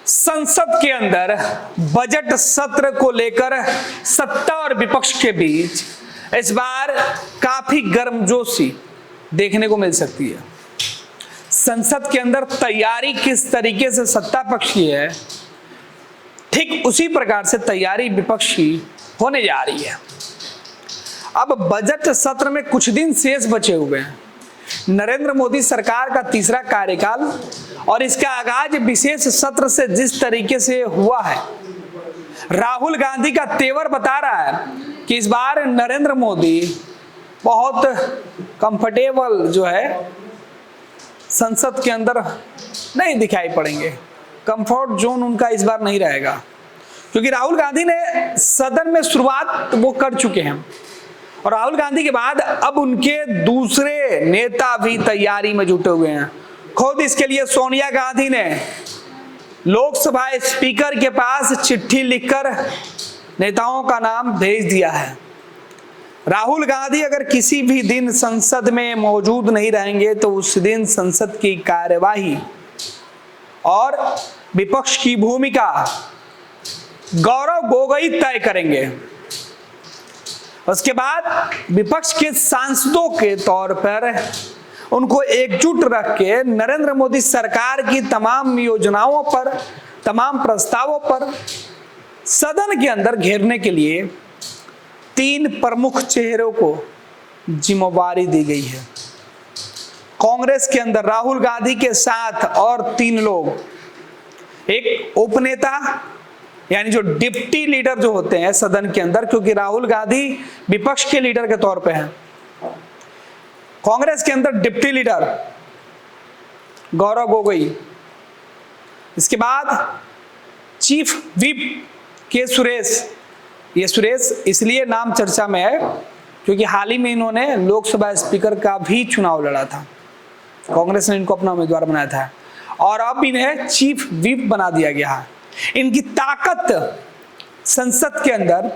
संसद के अंदर बजट सत्र को लेकर सत्ता और विपक्ष के बीच इस बार काफी गर्मजोशी देखने को मिल सकती है। संसद के अंदर तैयारी किस तरीके से सत्ता पक्ष की है, ठीक उसी प्रकार से तैयारी विपक्ष की होने जा रही है। अब बजट सत्र में कुछ दिन शेष बचे हुए हैं। नरेंद्र मोदी सरकार का तीसरा कार्यकाल और इसका आगाज विशेष सत्र से जिस तरीके से हुआ है, राहुल गांधी का तेवर बता रहा है कि इस बार नरेंद्र मोदी बहुत कंफर्टेबल जो है संसद के अंदर नहीं दिखाई पड़ेंगे। कंफर्ट जोन उनका इस बार नहीं रहेगा, क्योंकि राहुल गांधी ने सदन में शुरुआत वो कर चुके हैं और राहुल गांधी के बाद अब उनके दूसरे नेता भी तैयारी में जुटे हुए हैं। खुद इसके लिए सोनिया गांधी ने लोकसभा स्पीकर के पास चिट्ठी लिखकर नेताओं का नाम भेज दिया है। राहुल गांधी अगर किसी भी दिन संसद में मौजूद नहीं रहेंगे तो उस दिन संसद की कार्यवाही और विपक्ष की भूमिका गौरव गोगोई तय करेंगे। उसके बाद विपक्ष के सांसदों के तौर पर उनको एकजुट रख के नरेंद्र मोदी सरकार की तमाम योजनाओं पर, तमाम प्रस्तावों पर सदन के अंदर घेरने के लिए 3 प्रमुख चेहरों को जिम्मेवारी दी गई है। कांग्रेस के अंदर राहुल गांधी के साथ और 3 लोग, एक उपनेता यानी जो डिप्टी लीडर जो होते हैं सदन के अंदर, क्योंकि राहुल गांधी विपक्ष के लीडर के तौर पे हैं। कांग्रेस के अंदर डिप्टी लीडर गौरव गोगोई, इसके बाद चीफ व्हिप के सुरेश। ये सुरेश इसलिए नाम चर्चा में है क्योंकि हाल ही में इन्होंने लोकसभा स्पीकर का भी चुनाव लड़ा था। कांग्रेस ने इनको अपना उम्मीदवार बनाया था और अब इन्हें चीफ व्हिप बना दिया गया है। इनकी ताकत संसद के अंदर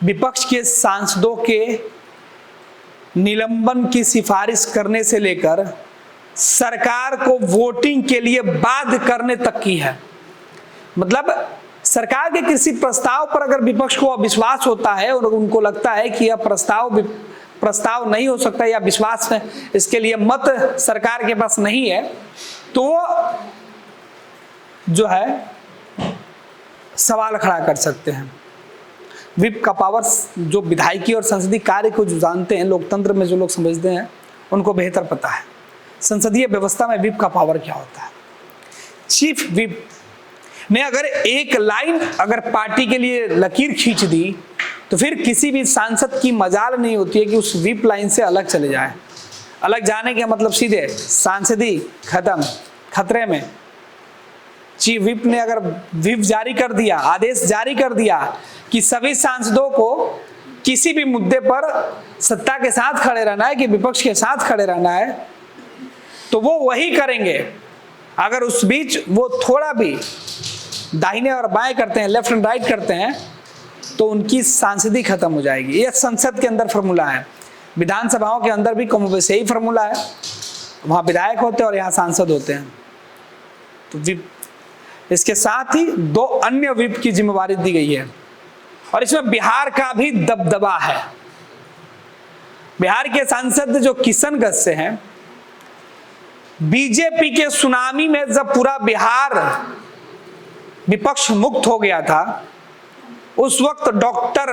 विपक्ष के सांसदों के निलंबन की सिफारिश करने से लेकर सरकार को वोटिंग के लिए बाध्य करने तक की है। मतलब सरकार के किसी प्रस्ताव पर अगर विपक्ष को अविश्वास होता है और उनको लगता है कि यह प्रस्ताव नहीं हो सकता या विश्वास है, इसके लिए मत सरकार के पास नहीं है, तो जो है सवाल खड़ा कर सकते हैं। व्हिप का पावर जो विधायकी और संसदीय कार्य को जो जानते हैं, लोकतंत्र में जो लोग समझते हैं, उनको बेहतर पता है संसदीय व्यवस्था में व्हिप का पावर क्या होता है। चीफ व्हिप ने अगर एक लाइन अगर पार्टी के लिए लकीर खींच दी तो फिर किसी भी सांसद की मजाल नहीं होती है कि उस व्हिप लाइन से अलग चले जाए। अलग जाने का मतलब सीधे सांसदी खत्म, खतरे में। चीफ व्हिप ने अगर व्हिप जारी कर दिया, आदेश जारी कर दिया कि सभी सांसदों को किसी भी मुद्दे पर सत्ता के साथ खड़े रहना है कि विपक्ष के साथ खड़े रहना है, तो वो वही करेंगे। अगर उस बीच वो थोड़ा भी दाहिने और बाएं करते हैं, लेफ्ट एंड राइट करते हैं, तो उनकी सांसदी खत्म हो जाएगी। यह संसद के अंदर फॉर्मूला है। विधानसभाओं के अंदर भी कम वैसे ही फॉर्मूला है। वहां विधायक होते हैं और यहाँ सांसद होते हैं। तो व्हिप, इसके साथ ही 2 अन्य व्हिप की जिम्मेवारी दी गई है और इसमें बिहार का भी दबदबा है। बिहार के सांसद जो किशनगंज से हैं, बीजेपी के सुनामी में जब पूरा बिहार विपक्ष मुक्त हो गया था, उस वक्त डॉक्टर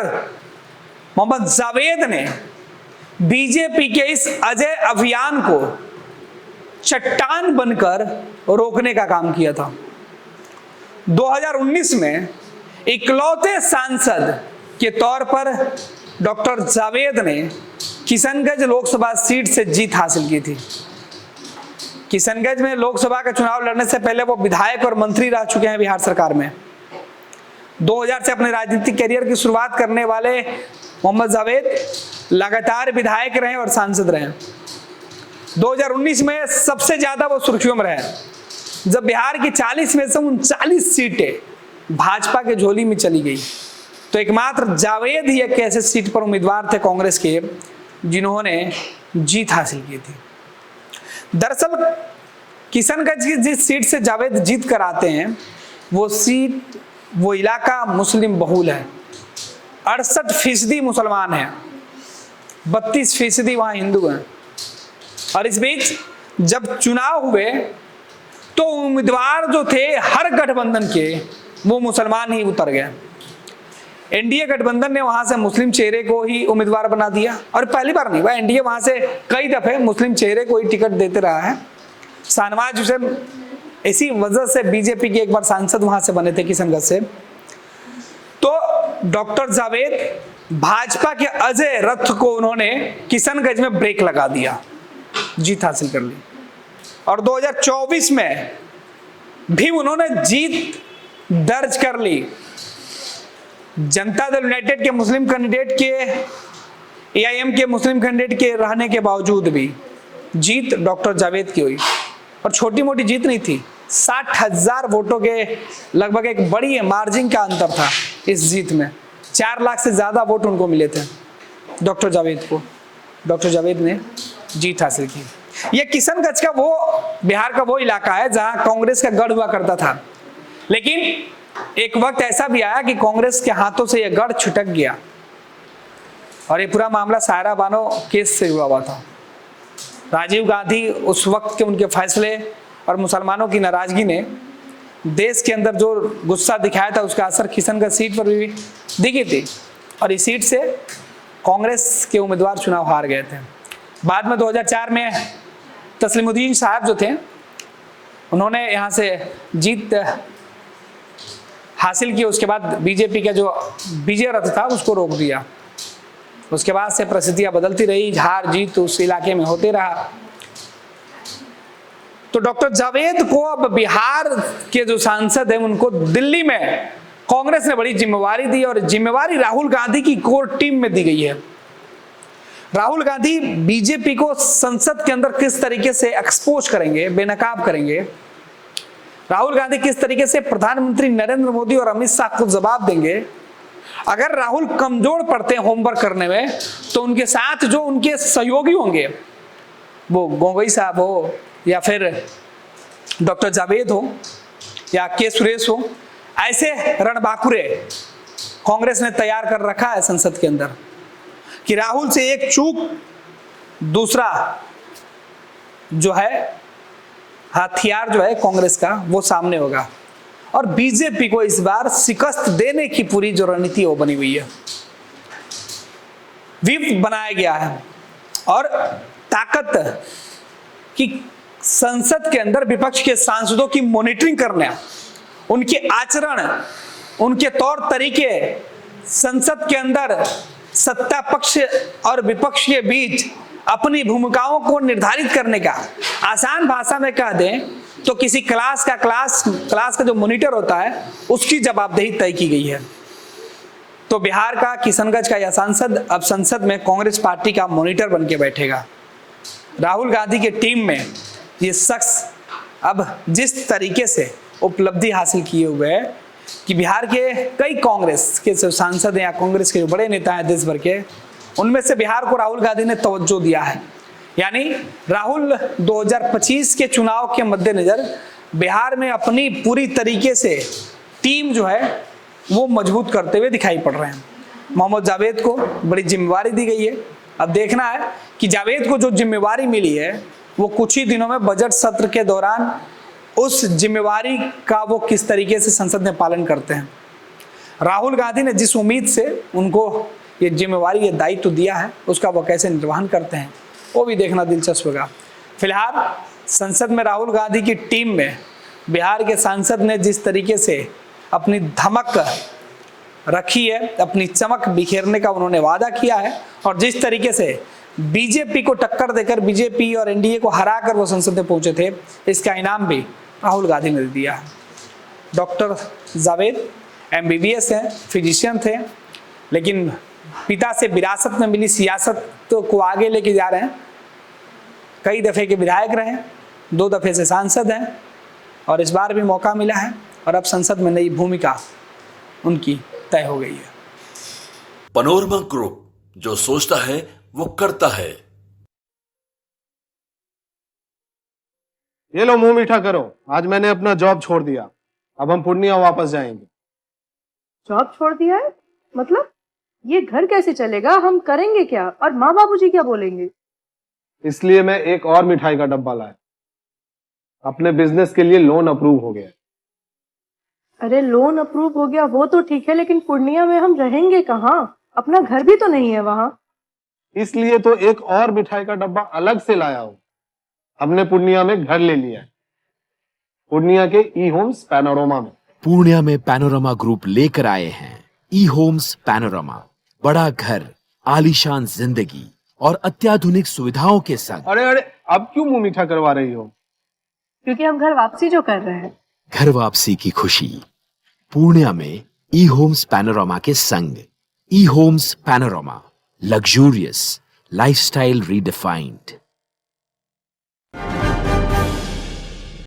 मोहम्मद जावेद ने बीजेपी के इस अजय अभियान को चट्टान बनकर रोकने का काम किया था। 2019 में इकलौते सांसद के तौर पर डॉक्टर जावेद ने किशनगंज लोकसभा सीट से जीत हासिल की थी। किशनगंज में लोकसभा का चुनाव लड़ने से पहले वो विधायक और मंत्री रह चुके हैं बिहार सरकार में। 2000 से अपने राजनीतिक करियर की शुरुआत करने वाले मोहम्मद जावेद लगातार विधायक रहे और सांसद रहे। 2019 में सबसे ज्यादा वो सुर्खियों में रहे जब बिहार की 40 में से 39 सीटें भाजपा के झोली में चली गई। तो एकमात्र जावेद ही एक ऐसे सीट पर उम्मीदवार थे कांग्रेस के जिन्होंने जीत हासिल की थी। दरअसल किशनगंज की जिस सीट से जावेद जीत कर आते हैं वो सीट, वो इलाका मुस्लिम बहुल है। 68% मुसलमान हैं, 32% वहां हिंदू हैं। और इस बीच जब चुनाव हुए तो उम्मीदवार जो थे हर गठबंधन के वो मुसलमान ही उतर गए। एनडीए गठबंधन ने वहां से मुस्लिम चेहरे को ही उम्मीदवार बना दिया, और पहली बार नहीं हुआ, एनडीए वहां से कई दफे मुस्लिम चेहरे को ही टिकट देते रहा है। शाहनवाज हुसैन इसी वजह से बीजेपी के एक बार सांसद वहां से बने थे किशनगंज से। तो डॉक्टर जावेद भाजपा के अजय रथ को उन्होंने किशनगंज में ब्रेक लगा दिया, जीत हासिल कर ली। और 2024 में भी उन्होंने जीत दर्ज कर ली। जनता दल यूनाइटेड के मुस्लिम कैंडिडेट के, एआईएम के मुस्लिम कैंडिडेट के रहने के बावजूद भी जीत डॉक्टर जावेद की हुई। और छोटी मोटी जीत नहीं थी, 60,000 वोटों के लगभग एक बड़ी मार्जिन का अंतर था इस जीत में। 4 लाख से ज्यादा वोट उनको मिले थे डॉक्टर जावेद को। डॉक्टर जावेद ने जीत हासिल की। यह किशनगंज का वो, बिहार का वो इलाका है जहां कांग्रेस का गढ़ हुआ करता था, लेकिन एक वक्त ऐसा भी आया कि कांग्रेस के हाथों से यह गढ़ छिटक गया। और ये पूरा मामला सायरा बानो केस से हुआ हुआ था। राजीव गांधी उस वक्त के उनके फैसले और मुसलमानों की नाराजगी ने देश के अंदर जो गुस्सा दिखाया था, उसका असर किशनगंज सीट पर भी दिखी थी। और इस सीट से कांग्रेस के उम्मीदवार चुनाव हार गए थे। बाद में 2004 में तस्लीमुद्दीन साहब जो थे, उन्होंने यहाँ से जीत हासिल की। उसके बाद बीजेपी का जो विजय रथ था उसको रोक दिया। उसके बाद से परिस्थितियां बदलती रही, हार जीत उस इलाके में होते रहा। तो डॉक्टर जावेद को अब बिहार के जो सांसद हैं उनको दिल्ली में कांग्रेस ने बड़ी जिम्मेवारी दी, और जिम्मेवारी राहुल गांधी की कोर टीम में दी गई है। राहुल गांधी बीजेपी को संसद के अंदर किस तरीके से एक्सपोज करेंगे, बेनकाब करेंगे, राहुल गांधी किस तरीके से प्रधानमंत्री नरेंद्र मोदी और अमित शाह को जवाब देंगे। अगर राहुल कमजोर पड़ते हैं होमवर्क करने में, तो उनके साथ जो उनके सहयोगी होंगे, वो गोगोई साहब हो या फिर डॉक्टर जावेद हो या के सुरेश हो, ऐसे रणबांकुरे कांग्रेस ने तैयार कर रखा है संसद के अंदर कि राहुल से एक चूक दूसरा जो है हथियार जो है कांग्रेस का वो सामने होगा। और बीजेपी को इस बार शिकस्त देने की पूरी जो रणनीति वो बनी हुई है, व्यूह बनाया गया है। और ताकत की संसद के अंदर विपक्ष के सांसदों की मॉनिटरिंग करना, उनके आचरण, उनके तौर तरीके, संसद के अंदर सत्ता पक्ष और विपक्ष के बीच अपनी भूमिकाओं को निर्धारित करने का, आसान भाषा में कह दें तो किसी क्लास का जो मॉनिटर होता है उसकी जवाबदेही तय की गई है। तो बिहार का किशनगंज का यह सांसद अब संसद में कांग्रेस पार्टी का मॉनिटर बन के बैठेगा। राहुल गांधी के टीम में ये शख्स अब जिस तरीके से उपलब्धि हासिल किए हुए है कि बिहार के कई कांग्रेस के जो सांसद हैं या कांग्रेस के जो बड़े नेता हैं देश भर के, उनमें से बिहार को राहुल गांधी ने तवज्जो दिया है। यानी राहुल 2025 के चुनाव के मद्देनजर बिहार में अपनी पूरी तरीके से टीम जो है वो मजबूत करते हुए दिखाई पड़ रहे हैं। मोहम्मद जावेद को बड़ी जिम्मेवारी दी गई है। अब देखना है कि जावेद को जो जिम्मेवारी मिली है वो कुछ ही दिनों में बजट सत्र के दौरान उस जिम्मेवारी का वो किस तरीके से संसद में पालन करते हैं। राहुल गांधी ने जिस उम्मीद से उनको ये जिम्मेवारी, ये दायित्व दिया है, उसका वो कैसे निर्वहन करते हैं वो भी देखना दिलचस्प होगा। फिलहाल संसद में राहुल गांधी की टीम में बिहार के सांसद ने जिस तरीके से अपनी धमक रखी है, अपनी चमक बिखेरने का उन्होंने वादा किया है, और जिस तरीके से बीजेपी को टक्कर देकर, बीजेपी और एनडीए को हराकर वो संसद में पहुंचे थे, इसका इनाम भी राहुल गांधी ने दिया है। डॉक्टर जावेद एमबीबीएस हैं, फिजिशियन थे, लेकिन पिता से विरासत में मिली सियासत को आगे लेके जा रहे हैं। कई दफे के विधायक रहे, 2 दफे से सांसद हैं, और इस बार भी मौका मिला है, और अब संसद में नई भूमिका उनकी तय हो गई है। पनोरमा ग्रुप, जो सोचता है वो करता है। ये लो मुंह मीठा करो, आज मैंने अपना जॉब छोड़ दिया, अब हम पूर्णिया वापस जाएंगे। जॉब छोड़ दिया है? मतलब ये घर कैसे चलेगा? हम करेंगे क्या? और माँ बाबूजी क्या बोलेंगे? इसलिए मैं एक और मिठाई का डब्बा लाया। अपने बिजनेस के लिए लोन अप्रूव हो गया। अरे लोन अप्रूव हो गया वो तो ठीक है, लेकिन पूर्णिया में हम रहेंगे कहाँ? अपना घर भी तो नहीं है वहां। इसलिए तो एक और मिठाई का डब्बा अलग से लाया हूं। हमने पूर्णिया में घर ले लिया है, पूर्णिया के ई होम्स पैनोरमा में। पूर्णिया में पैनोरमा ग्रुप लेकर आए हैं ई होम्स पैनोरमा। बड़ा घर, आलीशान जिंदगी और अत्याधुनिक सुविधाओं के संग। अरे अरे, अब क्यों मुंह मीठा करवा रही हो? क्योंकि हम घर वापसी जो कर रहे हैं। घर वापसी की खुशी पूर्णिया में ई होम्स पैनोरमा के संग। ई homes panorama, luxurious lifestyle redefined.